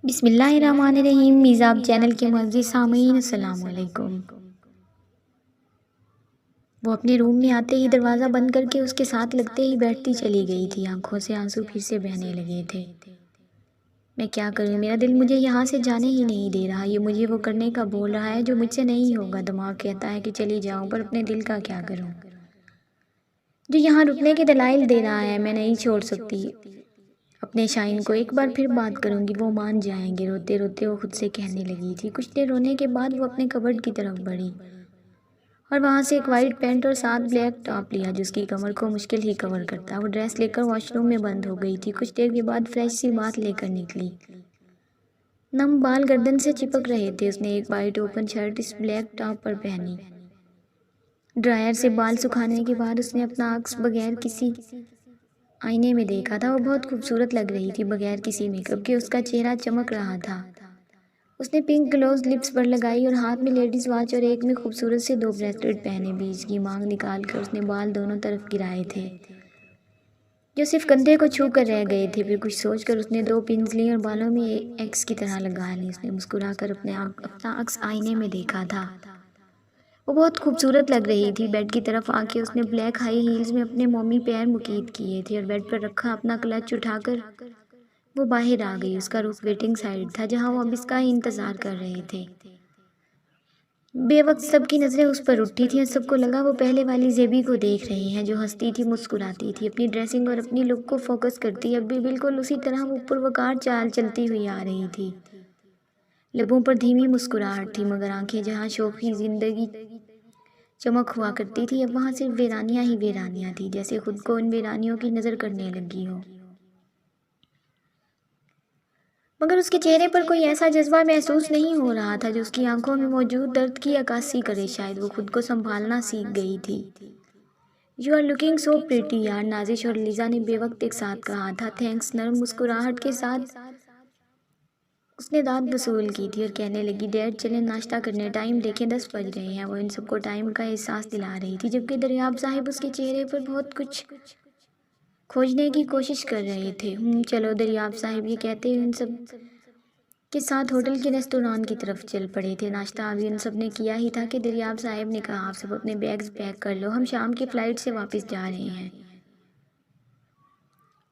بسم اللہ الرحمن الرحیم۔ میزاب چینل کے معزز سامعین السلام علیکم۔ وہ اپنے روم میں آتے ہی دروازہ بند کر کے اس کے ساتھ لگتے ہی بیٹھتی چلی گئی تھی۔ آنکھوں سے آنسو پھر سے بہنے لگے تھے۔ میں کیا کروں، میرا دل مجھے یہاں سے جانے ہی نہیں دے رہا۔ یہ مجھے وہ کرنے کا بول رہا ہے جو مجھ سے نہیں ہوگا۔ دماغ کہتا ہے کہ چلی جاؤں، پر اپنے دل کا کیا کروں جو یہاں رکنے کے دلائل دے رہا ہے۔ میں نہیں چھوڑ سکتی اپنے شائن کو، ایک بار پھر بات کروں گی، وہ مان جائیں گے۔ روتے روتے وہ خود سے کہنے لگی تھی۔ کچھ دیر رونے کے بعد وہ اپنے کبرڈ کی طرف بڑھی اور وہاں سے ایک وائٹ پینٹ اور ساتھ بلیک ٹاپ لیا جو اس کی کمر کو مشکل ہی کور کرتا۔ وہ ڈریس لے کر واش روم میں بند ہو گئی تھی۔ کچھ دیر کے بعد فریش سی بات لے کر نکلی۔ نم بال گردن سے چپک رہے تھے۔ اس نے ایک وائٹ اوپن شرٹ اس بلیک ٹاپ پر پہنی۔ ڈرائر سے بال سکھانے کے بعد اس نے اپنا عکس بغیر کسی آئینے میں دیکھا تھا۔ وہ بہت خوبصورت لگ رہی تھی بغیر کسی میک اپ کے۔ اس کا چہرہ چمک رہا تھا۔ اس نے پنک گلوز لپس پر لگائی اور ہاتھ میں لیڈیز واچ اور ایک میں خوبصورت سے 2 بریسلیٹ پہنے۔ بیچ کی مانگ نکال کر اس نے بال دونوں طرف گرائے تھے جو صرف کندھے کو چھو کر رہ گئے تھے۔ پھر کچھ سوچ کر اس نے 2 پنز لیں اور بالوں میں ایکس کی طرح لگا لی۔ اس نے مسکرا کر اپنا عکس آئینے میں دیکھا تھا۔ وہ بہت خوبصورت لگ رہی تھی۔ بیڈ کی طرف آ کے اس نے بلیک ہائی ہیلز میں اپنے مومی پیر مکید کیے تھے اور بیڈ پر رکھا اپنا کلچ اٹھا کر وہ باہر آ گئی۔ اس کا رخ ویٹنگ سائڈ تھا جہاں وہ اب اس کا ہی انتظار کر رہے تھے۔ بے وقت سب کی نظریں اس پر اٹھی تھیں اور سب کو لگا وہ پہلے والی زیبی کو دیکھ رہے ہیں جو ہنستی تھی، مسکراتی تھی، اپنی ڈریسنگ اور اپنی لک کو فوکس کرتی۔ اب بھی بالکل اسی طرح وہ پروقار چال چلتی ہوئی آ رہی تھی۔ لبوں پر دھیمی مسکراہٹ تھی مگر آنکھیں جہاں شوخی زندگی چمک ہوا کرتی تھی اب وہاں صرف ویرانیاں ہی ویرانیاں تھی، جیسے خود کو ان ویرانیوں کی نظر کرنے لگی ہو۔ مگر اس کے چہرے پر کوئی ایسا جذبہ محسوس نہیں ہو رہا تھا جو اس کی آنکھوں میں موجود درد کی عکاسی کرے۔ شاید وہ خود کو سنبھالنا سیکھ گئی تھی۔ "You are looking so pretty یار"، نازش اور لیزا نے بے وقت ایک ساتھ کہا تھا۔ "تھینکس"، نرم مسکراہٹ کے ساتھ اس نے داد وصول کی تھی اور کہنے لگی، "ڈیڈ چلیں ناشتہ کرنے، ٹائم دیکھیں 10 بج رہے ہیں"۔ وہ ان سب کو ٹائم کا احساس دلا رہی تھی جبکہ دریاب صاحب اس کے چہرے پر بہت کچھ کھوجنے کی کوشش کر رہے تھے۔ چلو"، دریاب صاحب یہ کہتے ہوئے ان سب کے ساتھ ہوٹل کے ریستوران کی طرف چل پڑے تھے۔ ناشتہ ابھی ان سب نے کیا ہی تھا کہ دریاب صاحب نے کہا، "آپ سب اپنے بیگز پیک کر لو، ہم شام کی فلائٹ سے واپس جا رہے ہیں"۔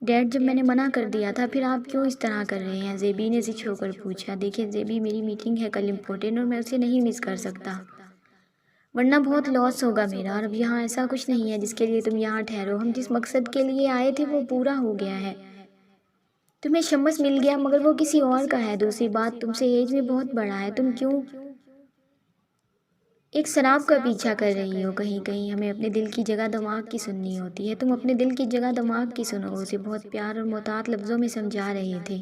"ڈیڈ جب میں نے منع کر دیا تھا پھر آپ کیوں اس طرح کر رہے ہیں"، زیبی نے زچ ہو کر پوچھا۔ "دیکھیں زیبی، میری میٹنگ ہے کل امپورٹنٹ اور میں اسے نہیں مس کر سکتا، ورنہ بہت لاس ہوگا میرا، اور اب یہاں ایسا کچھ نہیں ہے جس کے لیے تم یہاں ٹھہرو۔ ہم جس مقصد کے لیے آئے تھے وہ پورا ہو گیا ہے۔ تمہیں شمس مل گیا مگر وہ کسی اور کا ہے۔ دوسری بات، تم سے ایج میں بہت بڑا ہے، تم کیوں ایک سراب کا پیچھا کر رہی ہو؟ کہیں کہیں ہمیں اپنے دل کی جگہ دماغ کی سننی ہوتی ہے۔ تم اپنے دل کی جگہ دماغ کی سنو"، اسے بہت پیار اور محتاط لفظوں میں سمجھا رہے تھے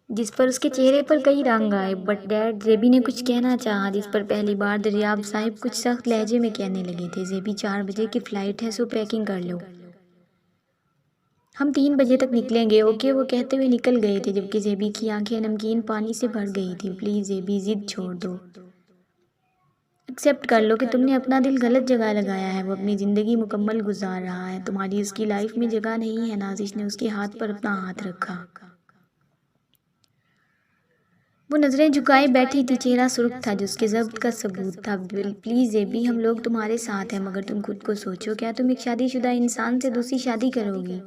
جس پر اس کے چہرے پر کئی رنگ آئے۔ "بٹ ڈیڈ"، زیبی نے کچھ کہنا چاہا جس پر پہلی بار دریاب صاحب کچھ سخت لہجے میں کہنے لگے تھے، "زیبی 4 بجے کی فلائٹ ہے، سو پیکنگ کر لو، ہم 3 بجے تک نکلیں گے"۔ "اوکے"، وہ کہتے ہوئے نکل گئے تھے جبکہ زیبی کی آنکھیں نمکین پانی سے بھر گئی تھی۔ "پلیز زیبی، ضد چھوڑ دو، ایکسیپٹ کر لو کہ تم نے اپنا دل غلط جگہ لگایا ہے۔ وہ اپنی زندگی مکمل گزار رہا ہے، تمہاری اس کی لائف میں جگہ نہیں ہے"۔ نازش نے اس کے ہاتھ پر اپنا ہاتھ رکھا۔ وہ نظریں جھکائے بیٹھی تھی، چہرہ سرخ تھا جو اس کے ضبط کا ثبوت تھا۔ "پلیز زیبی، ہم لوگ تمہارے ساتھ ہیں، مگر تم خود کو سوچو، کیا تم ایک شادی شدہ انسان سے دوسری شادی کرو گی؟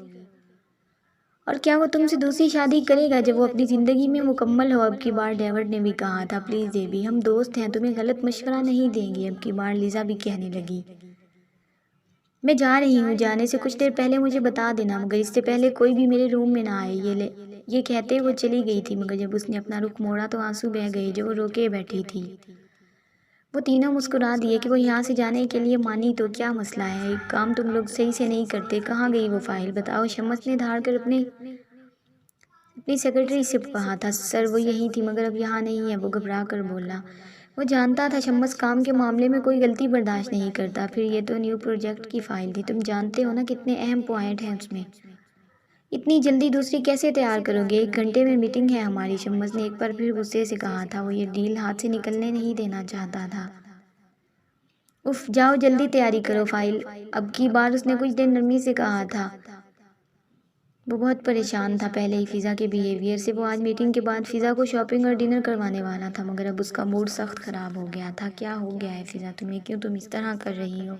اور کیا وہ تم سے دوسری شادی کرے گا جب وہ اپنی زندگی میں مکمل ہو"۔ اب کی بار ڈیوڈ نے بھی کہا تھا۔ "پلیز زیبی، ہم دوست ہیں، تمہیں غلط مشورہ نہیں دیں گے"۔ اب کی بار لیزا بھی کہنے لگی، "میں جا رہی ہوں، جانے سے کچھ دیر پہلے مجھے بتا دینا، مگر اس سے پہلے کوئی بھی میرے روم میں نہ آئے"۔ یہ کہتے وہ چلی گئی تھی مگر جب اس نے اپنا رخ موڑا تو آنسو بہہ گئے جو وہ روکے بیٹھی تھی۔ وہ تینوں مسکرا دیے کہ وہ یہاں سے جانے کے لیے مانی تو کیا مسئلہ ہے، ایک کام تم لوگ صحیح سے نہیں کرتے، کہاں گئی وہ فائل بتاؤ"۔ شمس نے دھاڑ کر اپنی سیکرٹری سے کہا تھا۔ "سر، وہ یہی تھی مگر اب یہاں نہیں ہے"، وہ گھبرا کر بولا۔ وہ جانتا تھا شمس کام کے معاملے میں کوئی غلطی برداشت نہیں کرتا، پھر یہ تو نیو پروجیکٹ کی فائل تھی، تم جانتے ہو نا کتنے اہم پوائنٹ ہیں اس میں، اتنی جلدی دوسری کیسے تیار کرو گے؟ 1 گھنٹے میں میٹنگ ہے ہماری"۔ شمس نے ایک بار پھر غصے سے کہا تھا۔ وہ یہ ڈیل ہاتھ سے نکلنے نہیں دینا چاہتا تھا۔ "اف، جاؤ جلدی تیاری کرو فائل"۔ اب کی بار اس نے کچھ دیر نرمی سے کہا تھا، وہ بہت پریشان تھا پہلے ہی فضا کے بیہیویئر سے۔ وہ آج میٹنگ کے بعد فضا کو شاپنگ اور ڈنر کروانے والا تھا، مگر اب اس کا موڈ سخت خراب ہو گیا تھا۔ کیا ہو گیا ہے فضا تمہیں؟ کیوں تم اس طرح کر رہی ہو؟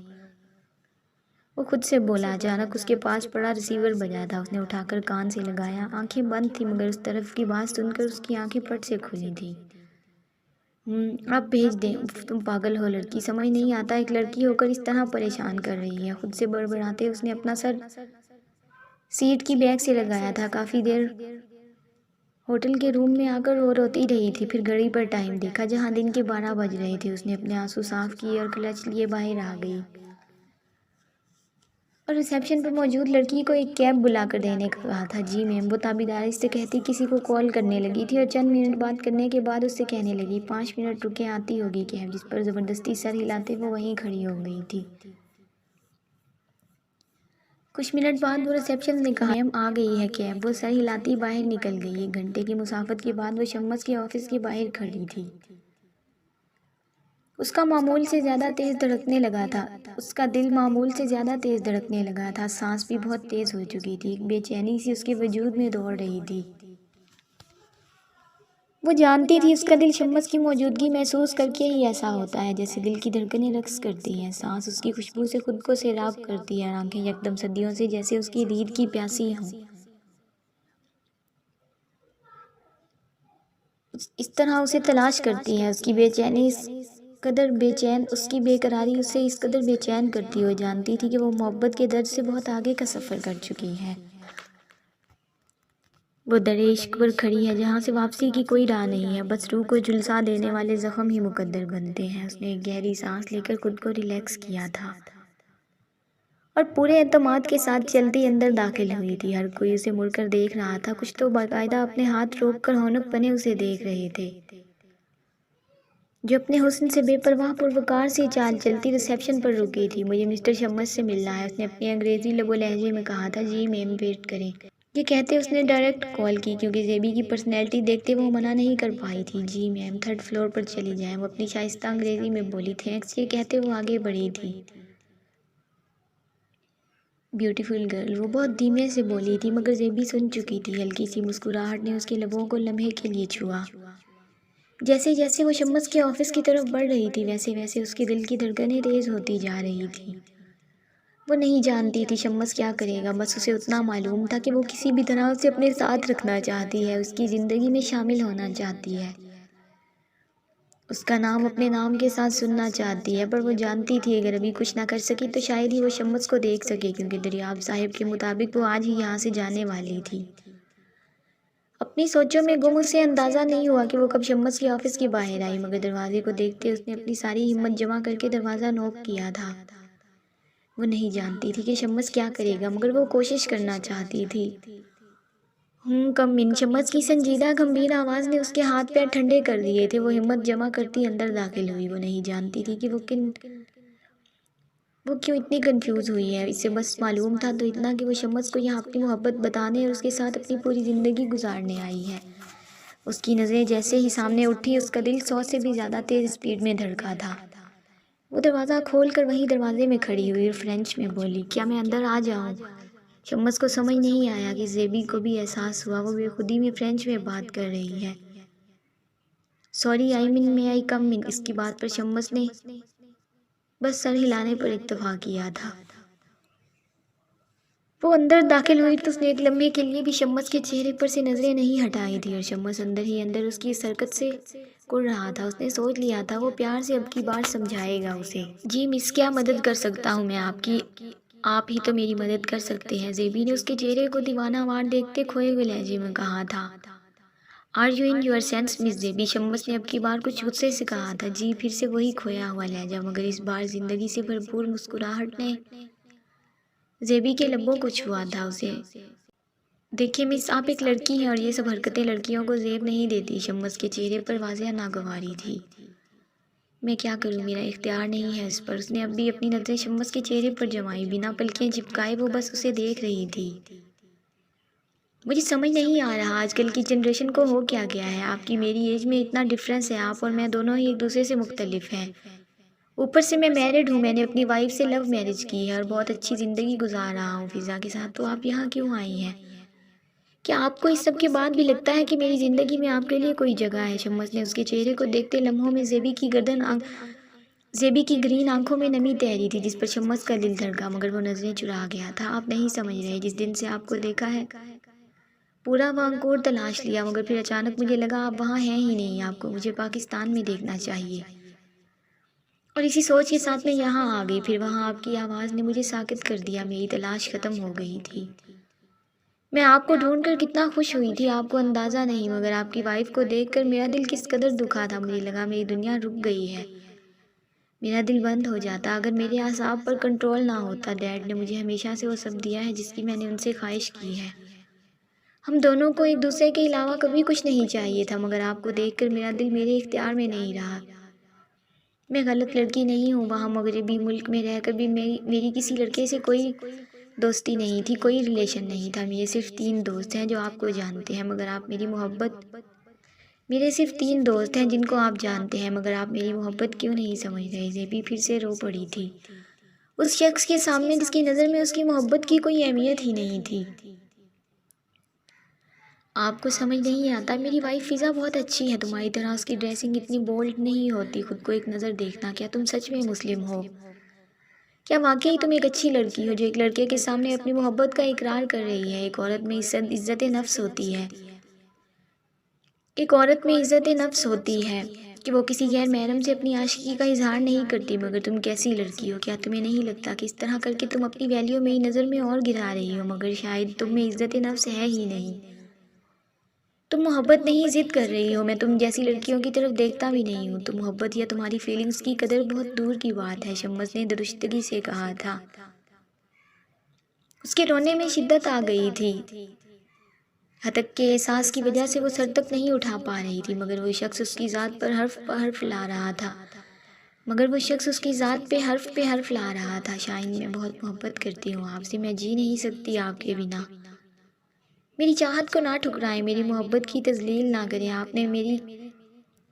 وہ خود سے بولا۔ اچانک اس کے پاس پڑا ریسیور بجا تھا۔ اس نے اٹھا کر کان سے لگایا۔ آنکھیں بند تھیں مگر اس طرف کی بات سن کر اس کی آنکھیں پٹ سے کھلی تھیں۔ آپ بھیج دیں۔ تم پاگل ہو لڑکی، سمجھ نہیں آتا ایک لڑکی ہو کر اس طرح پریشان کر رہی ہے۔ خود سے بڑبڑاتے اس نے اپنا سر سیٹ کی بیک سے لگایا تھا۔ کافی دیر ہوٹل کے روم میں آ کر روتی رہی تھی، پھر گھڑی پر ٹائم دیکھا جہاں دن کے 12 بج رہے تھے۔ اس نے اپنے آنسو صاف کیے اور کلچ لیے باہر آ گئی اور ریسیپشن پر موجود لڑکی کو ایک کیب بلا کر دینے کا کہا تھا۔ جی میم، وہ تابیداری سے کہتی کسی کو کال کرنے لگی تھی اور چند منٹ بات کرنے کے بعد اس سے کہنے لگی 5 منٹ رکے آتی ہوگی کیب، جس پر زبردستی سر ہلاتے وہ وہیں کھڑی ہو گئی تھی۔ کچھ منٹ بعد وہ ریسیپشن نے کہا میم آ گئی ہے کیب۔ وہ سر ہلاتی باہر نکل گئی۔ 1 گھنٹے کی مسافت کے بعد وہ شمس کے آفس کے باہر کھڑی تھی۔ اس کا معمول سے زیادہ تیز دھڑکنے لگا تھا۔ اس کا دل معمول سے زیادہ تیز دھڑکنے لگا تھا۔ سانس بھی بہت تیز ہو چکی تھی۔ ایک بے چینی سی اس کے وجود میں دوڑ رہی تھی۔ وہ جانتی تھی اس کا دل شمس کی موجودگی محسوس کر کے ہی ایسا ہوتا ہے جیسے دل کی دھڑکنیں رقص کرتی ہیں۔ سانس اس کی خوشبو سے خود کو سیراب کرتی ہے اور آنکھیں یکدم صدیوں سے جیسے اس کی دید کی پیاسی ہوں۔ اس طرح اسے تلاش کرتی ہے۔ اس کی بے چینی اس کی بے قراری اسے اس قدر بے چین کرتی ہو جانتی تھی کہ وہ محبت کے درد سے بہت آگے کا سفر کر چکی ہے۔ وہ در عشق پر کھڑی ہے جہاں سے واپسی کی کوئی راہ نہیں ہے، بس روح کو جھلسا دینے والے زخم ہی مقدر بنتے ہیں۔ اس نے ایک گہری سانس لے کر خود کو ریلیکس کیا تھا اور پورے اعتماد کے ساتھ چلتی اندر داخل ہوئی تھی۔ ہر کوئی اسے مڑ کر دیکھ رہا تھا، کچھ تو باقاعدہ اپنے ہاتھ روک کر ہونک بنے اسے دیکھ رہے تھے۔ جو اپنے حسن سے بے پرواہ پروکار سے چال چلتی ریسیپشن پر رکی تھی۔ مجھے مسٹر شمس سے ملنا ہے، اس نے اپنی انگریزی لب و لہجے میں کہا تھا۔ جی میم، ویٹ کریں۔ یہ کہتے اس نے ڈائریکٹ کال کی کیونکہ زیبی کی پرسنالٹی دیکھتے وہ منع نہیں کر پائی تھی۔ جی میم، 3rd فلور پر چلی جائیں، وہ اپنی شائستہ انگریزی میں بولی۔ تھینکس، یہ کہتے وہ آگے بڑھی تھی۔ بیوٹیفل گرل، وہ بہت دھیمے سے بولی تھی مگر زیبی سن چکی تھی۔ ہلکی سی مسکراہٹ نے اس کے لبوں کو لمحے کے لیے چھوا۔ جیسے جیسے وہ شمس کے آفس کی طرف بڑھ رہی تھی ویسے ویسے اس کے دل کی دھڑکنیں تیز ہوتی جا رہی تھیں۔ وہ نہیں جانتی تھی شمس کیا کرے گا، بس اسے اتنا معلوم تھا کہ وہ کسی بھی طرح اسے اپنے ساتھ رکھنا چاہتی ہے، اس کی زندگی میں شامل ہونا چاہتی ہے، اس کا نام اپنے نام کے ساتھ سننا چاہتی ہے۔ پر وہ جانتی تھی اگر ابھی کچھ نہ کر سکی تو شاید ہی وہ شمس کو دیکھ سکے، کیونکہ دریاب صاحب کے مطابق وہ آج ہی یہاں سے جانے والی تھی۔ اپنی سوچوں میں گم اسے اندازہ نہیں ہوا کہ وہ کب شمس کے آفس کے باہر آئی، مگر دروازے کو دیکھتے اس نے اپنی ساری ہمت جمع کر کے دروازہ نوک کیا تھا۔ وہ نہیں جانتی تھی کہ شمس کیا کرے گا مگر وہ کوشش کرنا چاہتی تھی۔ کم ان، شمس کی سنجیدہ گمبھیر آواز نے اس کے ہاتھ پیر ٹھنڈے کر دیے تھے۔ وہ ہمت جمع کرتی اندر داخل ہوئی۔ وہ نہیں جانتی تھی کہ وہ کیوں اتنی کنفیوز ہوئی ہے۔ اسے بس معلوم تھا تو اتنا کہ وہ شمس کو یہاں اپنی محبت بتانے اور اس کے ساتھ اپنی پوری زندگی گزارنے آئی ہے۔ اس کی نظریں جیسے ہی سامنے اٹھی اس کا دل 100 سے بھی زیادہ تیز سپیڈ میں دھڑکا تھا۔ وہ دروازہ کھول کر وہیں دروازے میں کھڑی ہوئی اور فرینچ میں بولی، کیا میں اندر آ جاؤں؟ شمس کو سمجھ نہیں آیا کہ زیبی کو بھی احساس ہوا وہ بے خودی میں فرینچ میں بات کر رہی ہے۔ سوری، آئی مین میں آئی کم ان؟ اس کی بات پر شمس نے بس سر ہلانے پر اکتفا کیا تھا۔ وہ اندر داخل ہوئی تو اس نے ایک لمحے کے لیے بھی شمس کے چہرے پر سے نظریں نہیں ہٹائی تھی اور شمس اندر ہی اندر اس کی اس حرکت سے کڑ رہا تھا۔ اس نے سوچ لیا تھا وہ پیار سے اب کی بار سمجھائے گا اسے۔ جی مس، کیا مدد کر سکتا ہوں میں آپ کی؟ آپ ہی تو میری مدد کر سکتے ہیں، زیبی نے اس کے چہرے کو دیوانہ وار دیکھتے کھوئے ہوئے لہجے میں کہا تھا۔ Are you in your senses miss Zebi? Shams نے اب کی بار کچھ غصے سے کہا تھا۔ جی، پھر سے وہی کھویا ہوا لہجہ، مگر اس بار زندگی سے بھرپور مسکراہٹ نے زیبی کے لبوں کو چھوا تھا۔ اسے دیکھیں مس، آپ ایک لڑکی ہیں اور یہ سب حرکتیں لڑکیوں کو زیب نہیں دیتی۔ شمس کے چہرے پر واضح ناگواری تھی۔ میں کیا کروں، میرا اختیار نہیں ہے اس پر۔ اس نے اب بھی اپنی نظریں شمس کے چہرے پر جمائی، بنا پلکیں چپکائے وہ بس اسے دیکھ رہی تھی۔ مجھے سمجھ نہیں آ رہا آج کل کی جنریشن کو ہو کیا گیا ہے۔ آپ کی میری ایج میں اتنا ڈفرینس ہے، آپ اور میں دونوں ہی ایک دوسرے سے مختلف ہیں۔ اوپر سے میں میرڈ ہوں، میں نے اپنی وائف سے لو میرج کی ہے اور بہت اچھی زندگی گزار رہا ہوں فضا کے ساتھ، تو آپ یہاں کیوں آئی ہیں؟ کیا آپ کو اس سب کے بعد بھی لگتا ہے کہ میری زندگی میں آپ کے لیے کوئی جگہ ہے؟ شمس نے اس کے چہرے کو دیکھتے لمحوں میں زیبی کی گرین آنکھوں میں نمی تیری تھی، جس پر شمس کا دل دھڑکا، مگر وہ نظریں چرا گیا تھا۔ آپ نہیں سمجھ رہے، جس دن سے آپ کو دیکھا ہے پورا وانکوور تلاش لیا، مگر پھر اچانک مجھے لگا آپ وہاں ہیں ہی نہیں، آپ کو مجھے پاکستان میں دیکھنا چاہیے۔ اور اسی سوچ کے ساتھ میں یہاں آ گئی، پھر وہاں آپ کی آواز نے مجھے ساکت کر دیا، میری تلاش ختم ہو گئی تھی۔ میں آپ کو ڈھونڈ کر کتنا خوش ہوئی تھی، آپ کو اندازہ نہیں، مگر آپ کی وائف کو دیکھ کر میرا دل کس قدر دکھا تھا۔ مجھے لگا میری دنیا رک گئی ہے، میرا دل بند ہو جاتا اگر میرے اعصاب پر کنٹرول نہ ہوتا۔ ڈیڈ نے مجھے ہمیشہ سے وہ سب دیا ہے جس کی میں نے ان سے خواہش کی ہے۔ ہم دونوں کو ایک دوسرے کے علاوہ کبھی کچھ نہیں چاہیے تھا، مگر آپ کو دیکھ کر میرا دل میرے اختیار میں نہیں رہا۔ میں غلط لڑکی نہیں ہوں، وہاں مغربی ملک میں رہ کر بھی میری کسی لڑکے سے کوئی دوستی نہیں تھی، کوئی ریلیشن نہیں تھا۔ میرے صرف 3 دوست ہیں جو آپ کو جانتے ہیں، مگر آپ میری محبت میرے صرف 3 دوست ہیں جن کو آپ جانتے ہیں، مگر آپ میری محبت کیوں نہیں سمجھ رہے؟ زیبی پھر سے رو پڑی تھی، اس شخص کے سامنے جس کی نظر میں اس کی محبت کی کوئی اہمیت ہی نہیں تھی۔ آپ کو سمجھ نہیں آتا، میری وائف فضا بہت اچھی ہے، تمہاری طرح اس کی ڈریسنگ اتنی بولڈ نہیں ہوتی۔ خود کو ایک نظر دیکھنا، کیا تم سچ میں مسلم ہو؟ کیا واقعی تم ایک اچھی لڑکی ہو جو ایک لڑکے کے سامنے اپنی محبت کا اقرار کر رہی ہے؟ ایک عورت میں عزت نفس ہوتی ہے، ایک عورت میں عزت نفس ہوتی ہے کہ وہ کسی غیر محرم سے اپنی عاشقی کا اظہار نہیں کرتی، مگر تم کیسی لڑکی ہو؟ کیا تمہیں نہیں لگتا کہ اس طرح کر کے تم اپنی ویلیو میری نظر میں اور گرا رہی ہو؟ مگر شاید تم میں عزت نفس ہے ہی نہیں، تم محبت نہیں ضد کر رہی ہو، میں تم جیسی لڑکیوں کی طرف دیکھتا بھی نہیں ہوں، تم محبت یا تمہاری فیلنگز کی قدر بہت دور کی بات ہے، شمس نے درستگی سے کہا تھا۔ اس کے رونے میں شدت آ گئی تھی، ہتک کے احساس کی وجہ سے وہ سر تک نہیں اٹھا پا رہی تھی، مگر وہ شخص اس کی ذات پر حرف لا رہا تھا۔ شاہین، میں بہت محبت کرتی ہوں آپ سے، میں جی نہیں سکتی آپ کے بنا۔ میری چاہت کو نہ ٹھکرائیں، میری محبت کی تذلیل نہ کریں۔ آپ نے میری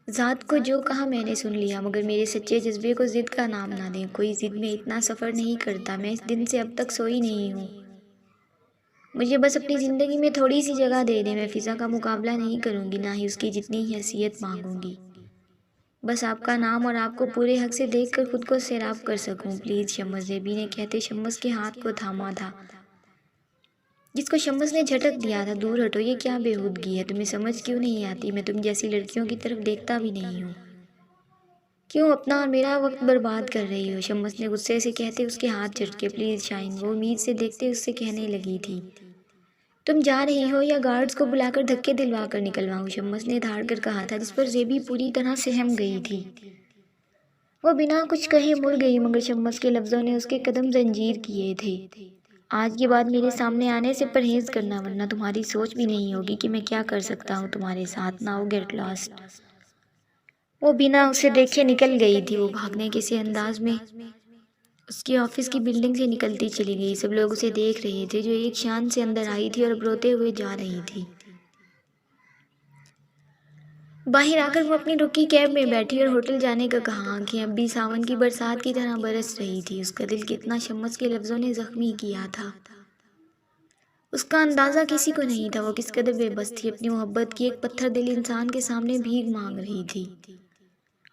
ذات کو جو کہا میں نے سن لیا، مگر میرے سچے جذبے کو ضد کا نام نہ دیں، کوئی ضد میں اتنا سفر نہیں کرتا۔ میں اس دن سے اب تک سوئی نہیں ہوں، مجھے بس اپنی زندگی میں تھوڑی سی جگہ دے دیں، میں فضا کا مقابلہ نہیں کروں گی، نہ ہی اس کی جتنی حیثیت مانگوں گی، بس آپ کا نام اور آپ کو پورے حق سے دیکھ کر خود کو سیراب کر سکوں، پلیز شمس، زیبی نے کہتے شمس کے ہاتھ کو تھاما تھا، جس کو شمس نے جھٹک دیا تھا۔ دور ہٹو، یہ کیا بےہودگی ہے، تمہیں سمجھ کیوں نہیں آتی؟ میں تم جیسی لڑکیوں کی طرف دیکھتا بھی نہیں ہوں، کیوں اپنا اور میرا وقت برباد کر رہی ہو؟ شمس نے غصے سے کہتے اس کے ہاتھ جھٹکے۔ پلیز شاہین، وہ امید سے دیکھتے اس سے کہنے لگی تھی، تم جا رہی ہو یا گارڈز کو بلا کر دھکے دلوا کر نکلواؤں؟ شمس نے دھاڑ کر کہا تھا، جس پر زیبی پوری طرح سہم گئی تھی۔ وہ بنا کچھ کہے مڑ گئی، مگر شمس کے لفظوں نے اس کے قدم زنجیر کیے تھے۔ آج کے بعد میرے سامنے آنے سے پرہیز کرنا، ورنہ تمہاری سوچ بھی نہیں ہوگی کہ میں کیا کر سکتا ہوں تمہارے ساتھ۔ Now get lost. وہ بنا اسے دیکھے نکل گئی تھی۔ وہ بھاگنے کے سے انداز میں اس کی آفس کی بلڈنگ سے نکلتی چلی گئی۔ سب لوگ اسے دیکھ رہے تھے، جو ایک شان سے اندر آئی تھی اور اب روتے ہوئے جا رہی تھی۔ باہر آ کر وہ اپنی رکی کیب میں بیٹھی اور ہوٹل جانے کا کہا۔ آنکھیں اب بھی ساون کی برسات کی طرح برس رہی تھی۔ اس کا دل کتنا شمس کے لفظوں نے زخمی کیا تھا، اس کا اندازہ کسی کو نہیں تھا۔ وہ کس قدر بے بس تھی، اپنی محبت کی ایک پتھر دل انسان کے سامنے بھیک مانگ رہی تھی،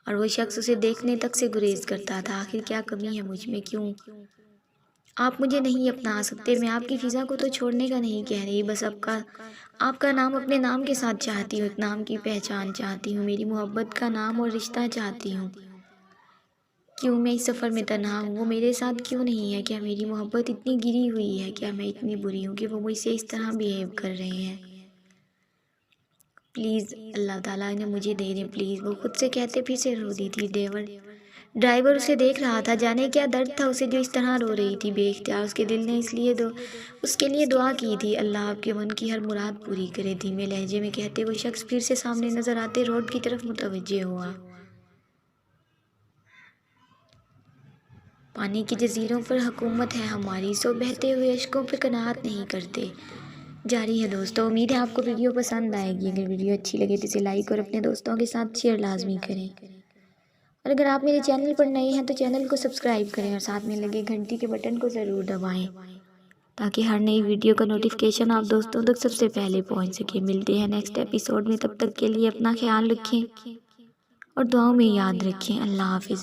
اور وہ شخص اسے دیکھنے تک سے گریز کرتا تھا۔ آخر کیا کمی ہے مجھ میں؟ کیوں آپ مجھے نہیں اپنا سکتے؟ میں آپ کی فضا کو تو چھوڑنے کا نہیں کہہ رہی، بس آپ کا نام اپنے نام کے ساتھ چاہتی ہوں، ایک نام کی پہچان چاہتی ہوں، میری محبت کا نام اور رشتہ چاہتی ہوں۔ کیوں میں اس سفر میں تنہا ہوں؟ وہ میرے ساتھ کیوں نہیں ہے؟ کیا میری محبت اتنی گری ہوئی ہے؟ کیا میں اتنی بری ہوں کہ وہ مجھ سے اس طرح بیہیو کر رہے ہیں؟ پلیز اللہ تعالیٰ انہیں مجھے دے دیں، پلیز، وہ خود سے کہتے پھر سے رو دی تھی۔ ڈرائیور اسے دیکھ رہا تھا، جانے کیا درد تھا اسے جو اس طرح رو رہی تھی بے اختیار۔ اس کے دل نے اس کے لیے دعا کی تھی، اللہ آپ کے من کی ہر مراد پوری کرے۔ دھیمے لہجے میں کہتے وہ شخص پھر سے سامنے نظر آتے روڈ کی طرف متوجہ ہوا۔ پانی کے جزیروں پر حکومت ہے ہماری، سو بہتے ہوئے اشکوں پہ قناعت نہیں کرتے۔ جاری ہے دوستوں، امید ہے آپ کو ویڈیو پسند آئے گی۔ اگر ویڈیو اچھی لگے تو اسے لائک اور اپنے دوستوں کے ساتھ شیئر لازمی کریں، اور اگر آپ میرے چینل پر نئے ہیں تو چینل کو سبسکرائب کریں اور ساتھ میں لگے گھنٹی کے بٹن کو ضرور دبائیں۔ تاکہ ہر نئی ویڈیو کا نوٹیفیکیشن آپ دوستوں تک سب سے پہلے پہنچ سکے۔ ملتے ہیں نیکسٹ ایپیسوڈ میں، تب تک کے لیے اپنا خیال رکھیں اور دعاؤں میں یاد رکھیں۔ اللہ حافظ۔